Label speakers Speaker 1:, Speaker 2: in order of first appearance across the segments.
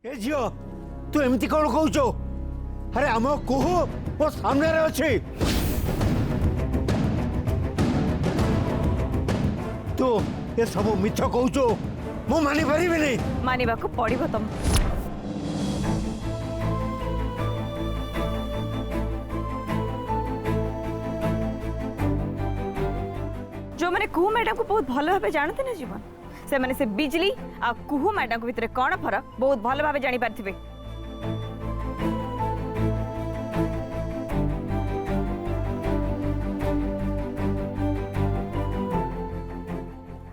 Speaker 1: ए झियो तू एमती कौन कहूचो? अरे आम कुहू मो सामने रे अच्छे तू ये सब मिछ कहूचो मु मानि परिबे नहीं।
Speaker 2: मानिबा को पड़िबो तुम। जो मैंने कुहू मैडम को बहुत भल भाव जानते ना जीवन से मैंने से बिजली आ कुहू मैडम को भितर कौन फरक बहुत भल भाव जानी पारथिबे।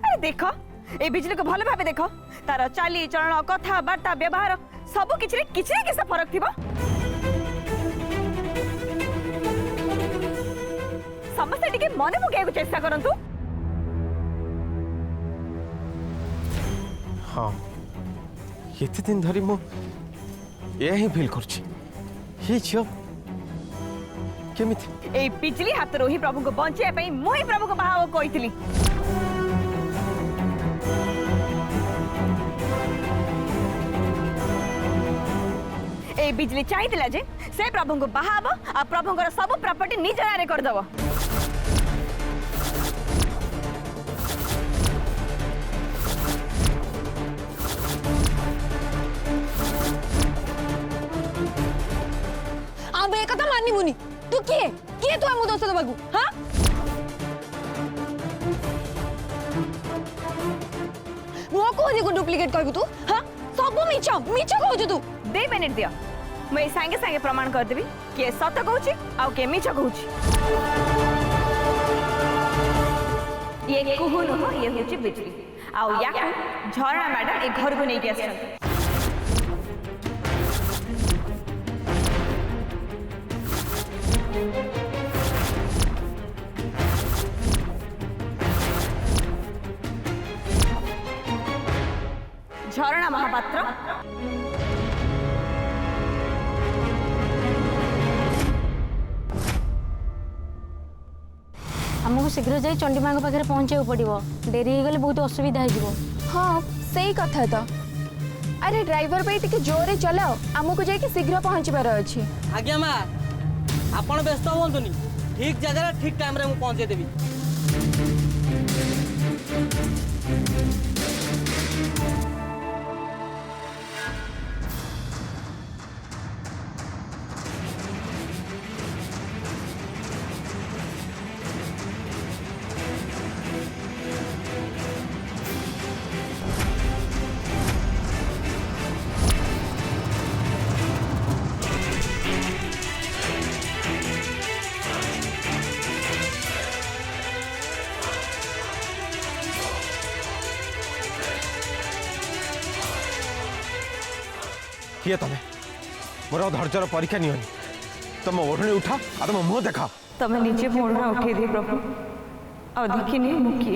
Speaker 2: अरे देखो ए बिजली को भल भाव देखो तार चाली चलन कथा बार्ता व्यवहार सब किछि किसा फरक थिबो। समस्त टिके मने पकेको चेष्टा करंतु।
Speaker 3: हाँ ये दिन धरी मु यही फील करछि हे झियो केमिति
Speaker 2: ए बिजली हाथ रो ही प्रभु को बंचे पई मु ही प्रभु को बाहा कहितली। ए बिजली चाहिथिला जे से प्रभु को बाहाबो आ प्रभु को सब प्रॉपर्टी निज नारे कर दबो।
Speaker 4: अब एक कथा माननी मुनी तू किए तू आमु दोष दबागु हां मो को देखो डुप्लीकेट कहबु तू हां सब मिछ कहू तू
Speaker 2: दे मिनिट दियो मैं संगे संगे प्रमाण कर देबी के सत कहूची आ के मिछ कहूची। ये कुहू न ये होची बिजली आ या झरना मैडम ए घर को नहीं आछन। झरना महापात्र
Speaker 5: आमको शीघ्र जाई चंडी माँ पाखे पहुँचे पड़ो डेरी हो गले बहुत असुविधा हो।
Speaker 4: हाँ सही कथा तो अरे ड्राइवर भाई टिके जोरे चलाओ आमको जाके शीघ्र पहुँचबार अच्छी।
Speaker 6: आज्ञा माँ आपण व्यस्त हुंतुनी ठीक जगह ठीक टाइम रे मु पहुंचे देबी।
Speaker 3: किए तमे मोर धैर्यर परीक्षा नहीं तुम ओढ़णी उठा आ तुम मुह देखा।
Speaker 2: तमे निजे मोड़ना उठे दे प्रभु आ देखिनी मुखी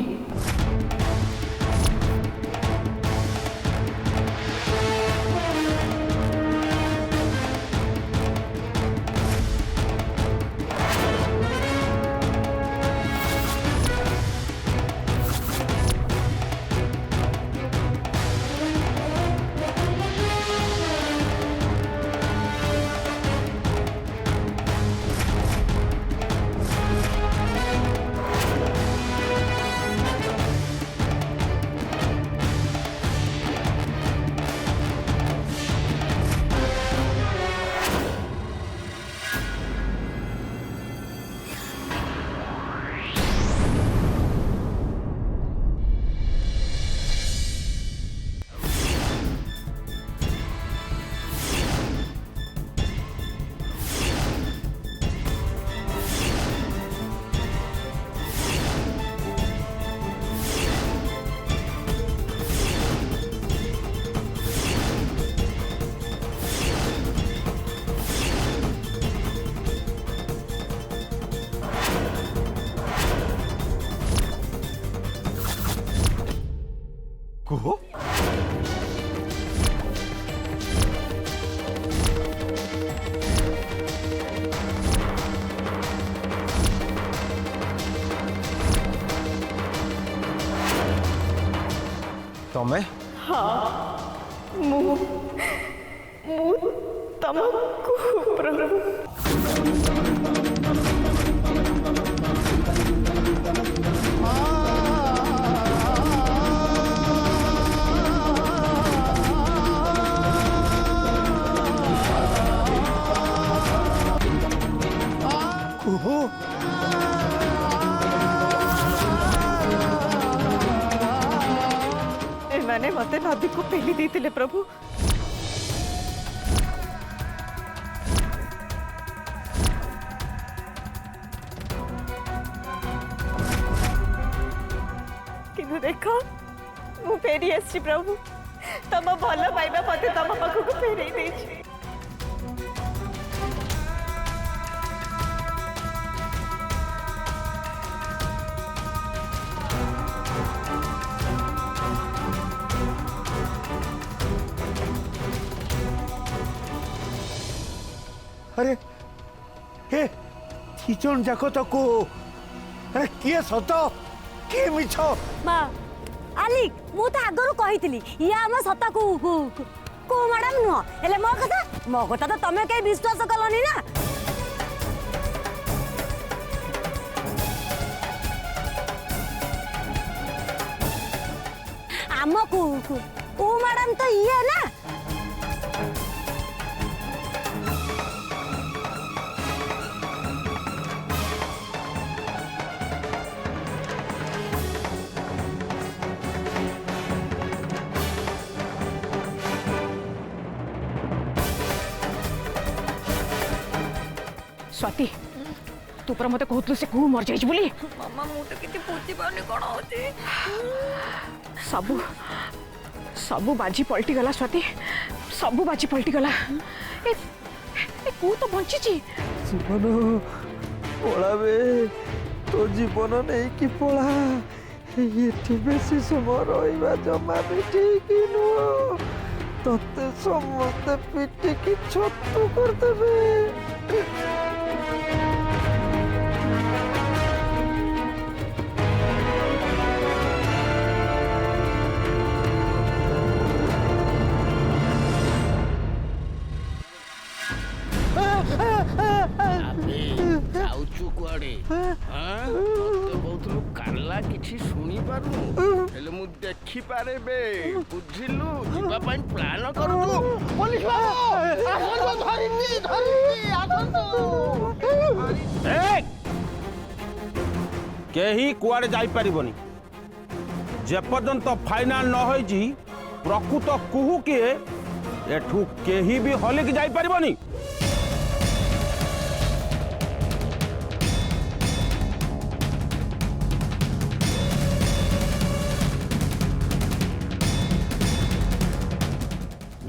Speaker 3: कुहो
Speaker 2: हाँ मु ତମକୁ ପ୍ରଭୁ।
Speaker 1: କୁହୁ
Speaker 2: ଏମାନେ ମତେ ନଦୀକୁ ପେଲି ଦେଇଥିଲେ ପ୍ରଭୁ। କିନ୍ତୁ ଦେଖ ମୁଁ ଫେରି ଆସିଛି ପ୍ରଭୁ। ତମ ଭଲ ପାଇବା ମତେ ତମ ପାଖକୁ ଫେରେଇ ଦେଇଛି।
Speaker 1: अरे हे तीजन जाक तो को अरे किए सत किए मिछ
Speaker 7: মা আলিক মু তো আগরু কইতিলি ইয়া ଆମ ସତ କୁ ম্যাডাম নুহ ହେଲେ ମୋ କଥା ତ ତମେ କେହି ବିଶ୍ୱାସ କଲନି ନା। ଆମ କୁ ମ୍ୟାଡାମ ତ ଇଏ ନା।
Speaker 2: स्वाति तू पर मते कहतलु से कु मर जाइछ बोली।
Speaker 7: ମାମା ମୁଁ ତ କିଛି ବୁଝି ପାରୁନି କ'ଣ ହଉଛି।
Speaker 2: सबु सबु बाजी पलटी गला स्वाति, सबु बाजी पलटी गला। ए कु तो बंची छी।
Speaker 3: जीवन पलावे तो जीवन नहीं कि पला ये बेसी समय रहा जमा भी ठीक नुह तते समस्ते पिटी की छतु करदेवे।
Speaker 8: ଯାଉଛୁ କୁଆଡେ? ତତେ କହୁଥିଲୁ କାଲା କିଛି ଶୁଣି ପାରୁନୁ, ହେଲେ ମୁଁ ଦେଖିପାରେ ବେ, ବୁଝିଲୁ? ଯିବା ପାଇଁ ପ୍ଲାନ କରୁଛୁ। ପୋଲିସ
Speaker 9: କେହି କୁଆଡେ ଯାଇପାରିବନି ଯେପର୍ଯ୍ୟନ୍ତ ଫାଇନାଲ ନ ହୋଇଛି ପ୍ରକୃତ କୁହୁ କିଏ ଏଠୁ କେହି ବି ହଲିକି ଯାଇପାରିବନି।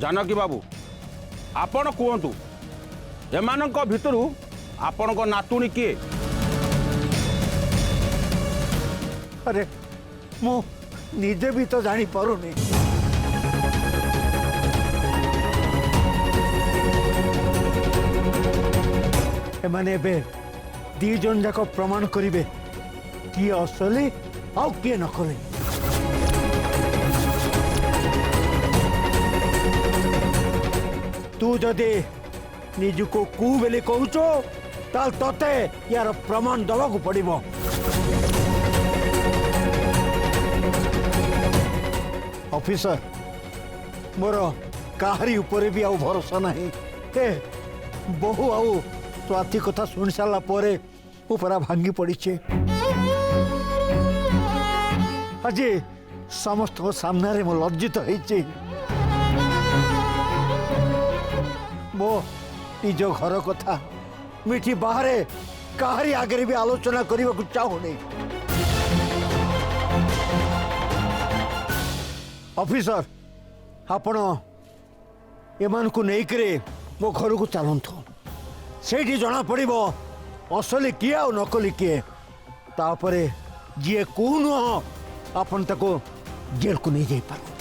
Speaker 9: जानकी बाबू आपण कहतु एमानक भितरु आपणक नातुणी किए?
Speaker 1: अरे मु निजे भी तो जानी पारुनी। एमाने बे दी जन जाक प्रमाण करिवे किए असली आउ किए नकली। तू जदि निजुको कु बेले कहूचो ताल तते यार प्रमाण दवाकू पड़िबो। ऑफिसर मोर काहारी ऊपर भी आउ भरोसा नहीं। ए बहु आउ स्वाति कथा सुन सारा परे ऊपरा भांगी पड़ीचे। आज समस्त सामने रे मो लज्जित होइचे। मो निज घर कथा मिठी बाहर काहारी आगे भी आलोचना करने को चाहूनी। ऑफिसर आपण एमान को नहीं करे मो घर को चलतु से जना पड़ो असली किए आ नकली किए तापरे जी को नुह आपण ताको जेल को नहीं जाई पारते।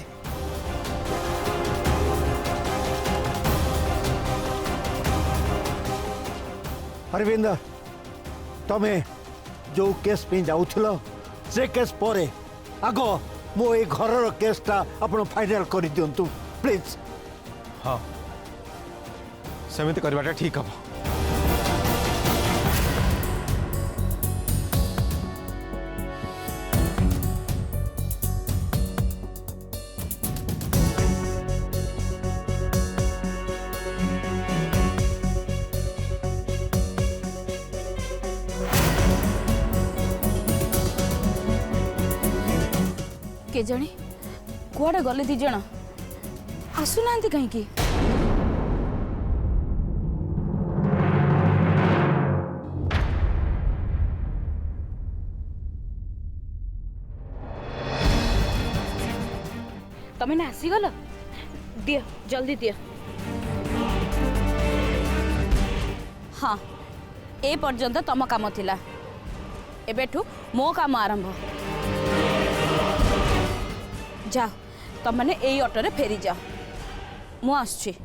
Speaker 1: अरविंद तमे जो केस पे जाउथिलो से केस परे आगो मो ए घरर केसटा आपण फाइनल कर दियंतु प्लीज।
Speaker 9: हाँ
Speaker 3: सेमिति करवाटा ठीक हम।
Speaker 4: के जाने कुआड़े गले दी जण आसुना कहीं तमें ना आसीगल दियो जल्दी दियो। हाँ ए पर्यंत तम काम थिला एबेठू मो काम आरंभ। जाओ तुम मैंने यही ऑटो फेरी जाओ मु आसुची।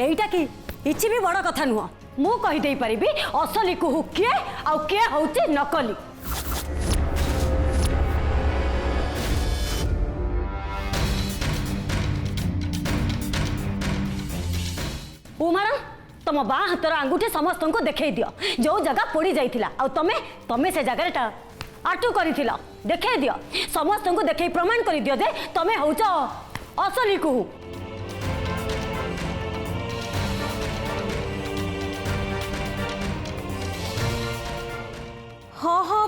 Speaker 7: এইটা কি কিছু भी बड़ कथा नुह मु कहीदे पारि असली कुहू किए आउ किए हूँ नकली। उमारा तुम बा हाथर आंगुठी समस्त को देखई दियो जो जगह पड़ी जाइथिला आ तमे से जगह आटू करिथिला देखई दियो समस्त को देखई प्रमाण करि दियो जे तमे होउछ असली कुहू।
Speaker 2: हाँ हाँ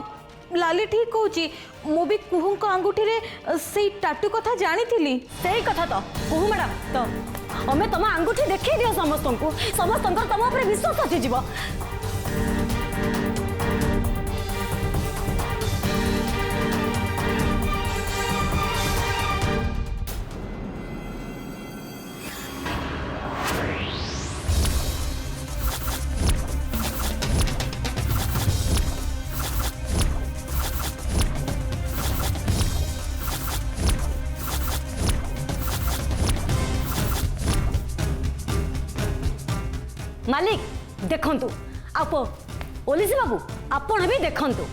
Speaker 2: लाली ठीक कहूची मु भी कुहू आंगुठी रे से टाटू कथा जानी थी।
Speaker 7: सही कथा तो कुहू मैडम तो हमें तुम आंगुठी देखी दियो समस्त तुम ऊपर विश्वास आसी जीव। मालिक देखंतु आप ओलिस बाबू आपण भी देखंतु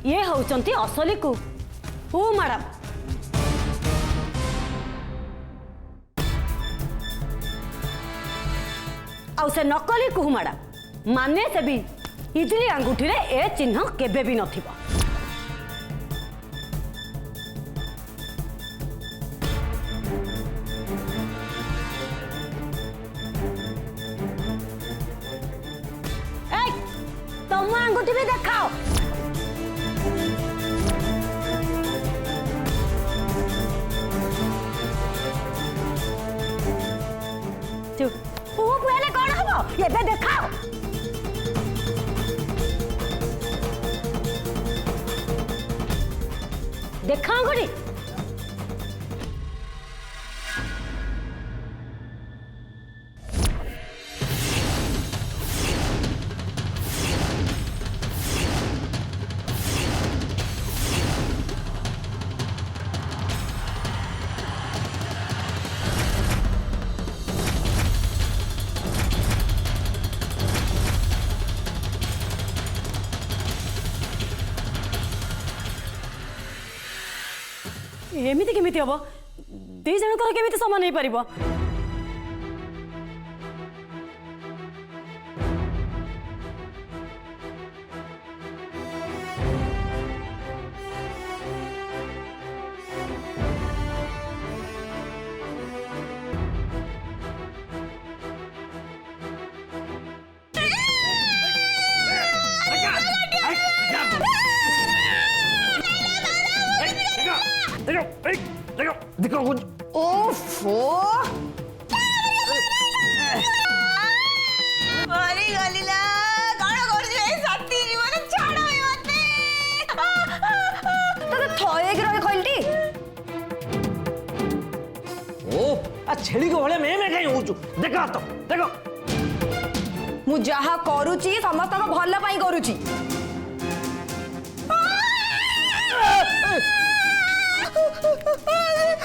Speaker 7: ये होचंती असली को ओ मैडम। आउ से नकली कुहू मैडम माने से भी इजली अंगूठी रे ए चिन्ह केबे भी नथिबो। तुम अंगूठी भी देखाओ। पहले कौन हम ये देखाओ। देखा अंगूठी एमती केमी हम दी जनकर केमी समान हो पार।
Speaker 2: अरे
Speaker 6: छेड़ी को भले मैं कहीं होचु देखा तो देखो
Speaker 2: मु जहा करूची समस्त को भल पाई करूची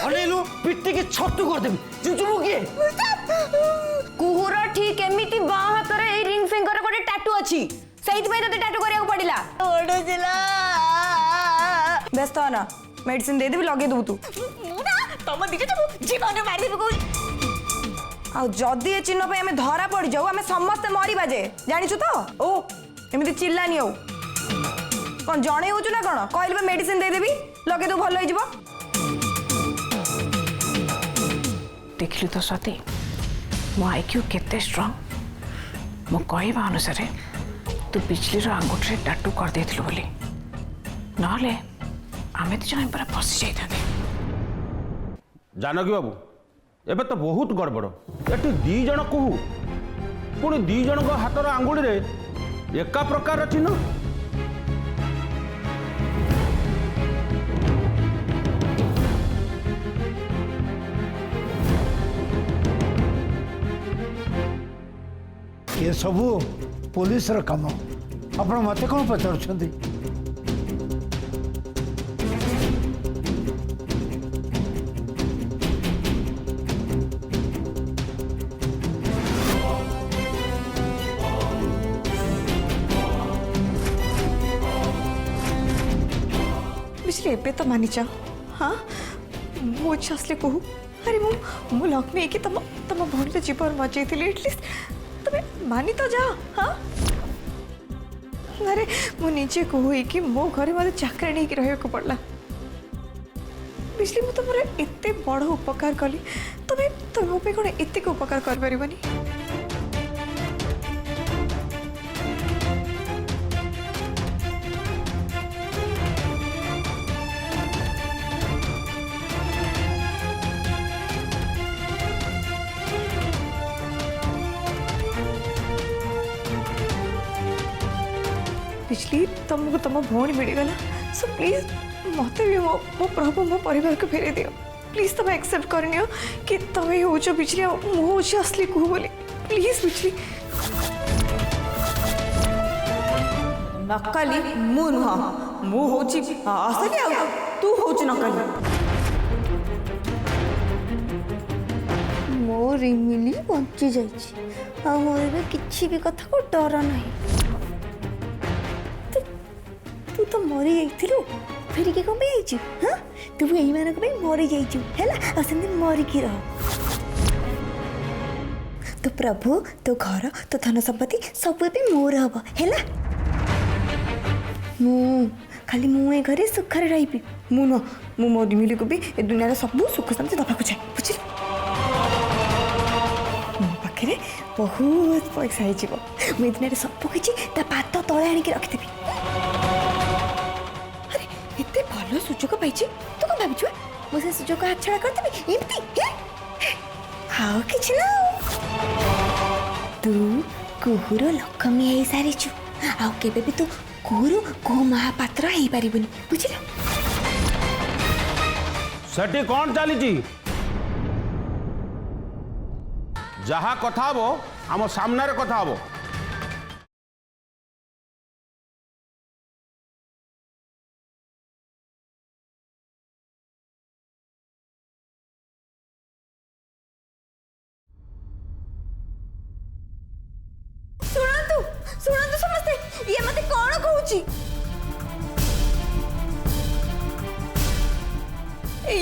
Speaker 6: अनेलु पिट्टी के छत्तू कर देबी चिंचुमु किए
Speaker 2: कुहुर ठीक एमिति बाँ हाथ रे रिंग फिंगर गोटे टैटू अछि सेहित में तते टैटू करिया पड़िला ओडजिला व्यस्त ना मेडिसिन दे देबी लगे दबु तू मुना तम दिखे जब जीवन मार देबी को आ जदी ए चिन्ह पे हमें धरा पड़ जाऊ हमें समस्त मरी बाजे जानिछु तो ओ एमिति चिल्लानी हो कौन जणे होचु ना कोन कहलबे मेडिसिन दे देबी लगे दू भल होई जिवो देखलु तो स्वाति मो आईक्यू केते स्ट्रांग मो कहवा अनुसार तू बिजली आंगुठे टाटू कर देथिलु बोली नहले आमे तो जने पर फसी जाइथाने
Speaker 9: जानकी बाबू एबे तो बहुत गड़बड़ एटी दी जण कहू पुणी दी जण हाथर आंगुड़ी रे एका प्रकार चिन्ह
Speaker 1: ये सबू पुलिस र काम आपण मते कौन पचारुछंती
Speaker 2: बिजली एबे तो मानी जा हाँ मो इच्छा असले कहू अरे मु लक्ष्मी कि तम तम भौणी जीवन बचाई एटलिस्ट तुम्हें मानी तो जा हाँ अरे मु निजे कहू कि मो घरे मत चाकरी नहीं रहा पड़ला बिजली मु तुम एते बड़ उपकार कली तुम्हें तुम मो पे कौन एत उपकार कर पारिबनी बिजली तुमको तुम भौणी मिलगला सो प्लीज मत भी मो प्रभु मो परिवार को फेरे दियो प्लीज तुम एक्सेप्ट करनियो कि तुम हो बिजली मु हो असली कहू बोली प्लीज बिजली नकली मु नुह मु हो असली आ तू हो नकली
Speaker 5: मो रिमिली बंची जाइए आ मोर किसी भी कथा को डर नहीं तू तो मरी जाइथिलु फेर के कम जाइछु हां तू एही मानक पे मरी जाइछु हैला असंदे मरी की रह तो प्रभु तो घर तो धन संपत्ति सब पे मोर हबो हैला मु खाली मु ए घरे सुखरे रहिबी मु न मु मोदी मिली को भी ए दुनिया रे सब सुख शांति दबा को चाहे बुझी मो पाखरे बहुत पैसा है जीवो मु दुनिया रे सब किछि ता पात तळे आनी के रखि देबी एते भलो सुजोग पाइछि तू कौन भाबिछु मो से सुजोग हाथ छड़ा कर देबी एमती हाउ किछि ना तू कुहुर लक्ष्मी हे सारिछु आ केबे भी तू कुहुर को महापात्र हे पारिबनी बुझिला
Speaker 9: सेठी कौन चली जहा कथा हबो आम सामने रे कथा हबो
Speaker 2: सुनंतु समस्ते ये मते कौन कहूची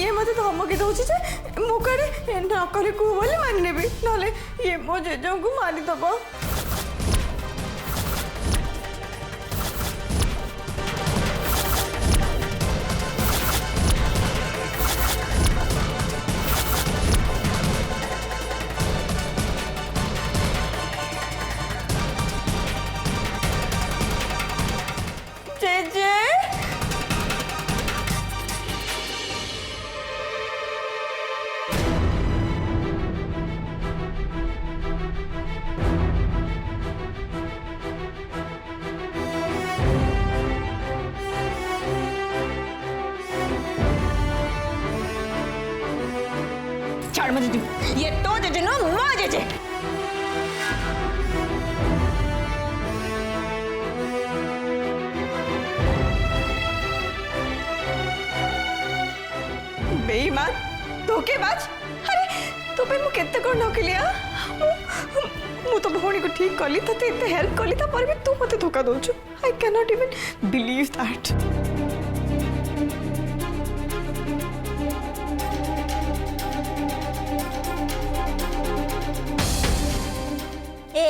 Speaker 2: ये मते धमकी दउची जे मो कड़े न करे को बोले मान नेबी नले ये मो जेजो को मारी दबो ये जे बेईमान धोखेबाज अरे तो पे मु केते कोन नकलिया मु तो भौणी को ठीक कली तते एते हेल्प कली ता पर भी तू मते धोखा दोछु I can not even believe that
Speaker 5: ए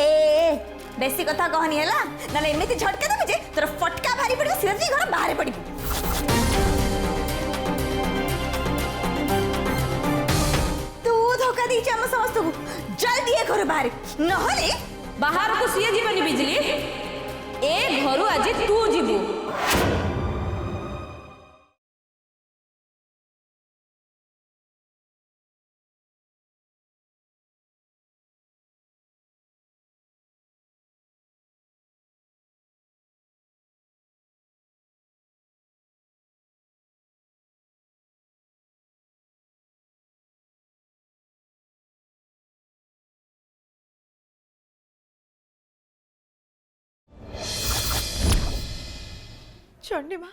Speaker 5: बेसी कथा कहनी हैला नाले एमिति झटका देबे जे तोर फटका भारी पड़ो सीधा घर बाहर पड़ी तू धोखा दी हम समस्त को जल्दी ए घर बाहर नहले
Speaker 2: बाहर को सिए जीवनी बिजली ए घरु आज तू जीवु चंडी माँ